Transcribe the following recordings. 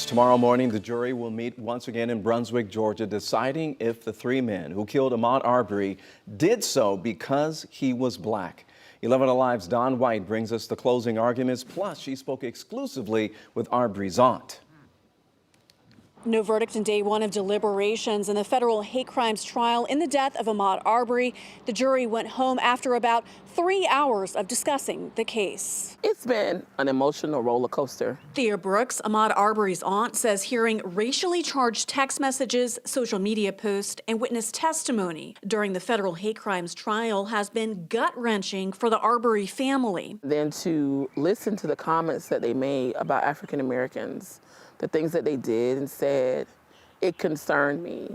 Tomorrow morning, the jury will meet once again in Brunswick, Georgia, deciding if the three men who killed Ahmaud Arbery did so because he was black. 11 Alive's Dawn White brings us the closing arguments, plus she spoke exclusively with Arbery's aunt. No verdict in day one of deliberations in the federal hate crimes trial in the death of Ahmaud Arbery. The jury went home after about 3 hours of discussing the case. It's been an emotional roller coaster. Thea Brooks, Ahmaud Arbery's aunt, says hearing racially charged text messages, social media posts, and witness testimony during the federal hate crimes trial has been gut-wrenching for the Arbery family. Then to listen to the comments that they made about African Americans, the things that they did and said, it concerned me.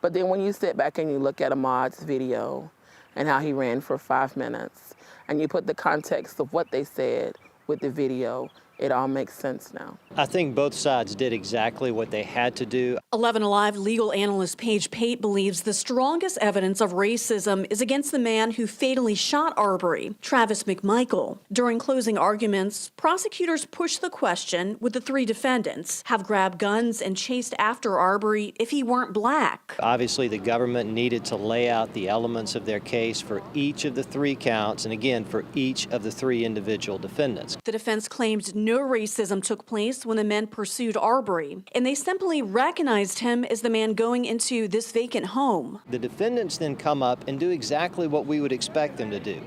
But then when you sit back and you look at Ahmaud's video and how he ran for 5 minutes, and you put the context of what they said with the video, it all makes sense now. I think both sides did exactly what they had to do. 11 Alive legal analyst Paige Pate believes the strongest evidence of racism is against the man who fatally shot Arbery, Travis McMichael. During closing arguments, prosecutors pushed the question, would the three defendants have grabbed guns and chased after Arbery if he weren't black? Obviously, the government needed to lay out the elements of their case for each of the three counts, and again, for each of the three individual defendants. The defense claimed no racism took place when the men pursued Arbery, and they simply recognized him as the man going into this vacant home. The defendants then come up and do exactly what we would expect them to do.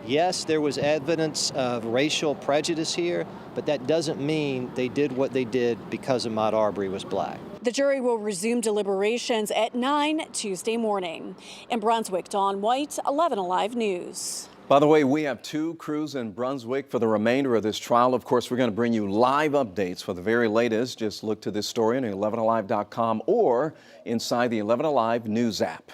Yes, there was evidence of racial prejudice here, but that doesn't mean they did what they did because Ahmaud Arbery was black. The jury will resume deliberations at 9 Tuesday morning. In Brunswick, Dawn White, 11 Alive News. By the way, we have two crews in Brunswick for the remainder of this trial. Of course, we're going to bring you live updates for the very latest. Just look to this story on 11alive.com or inside the 11 Alive News app.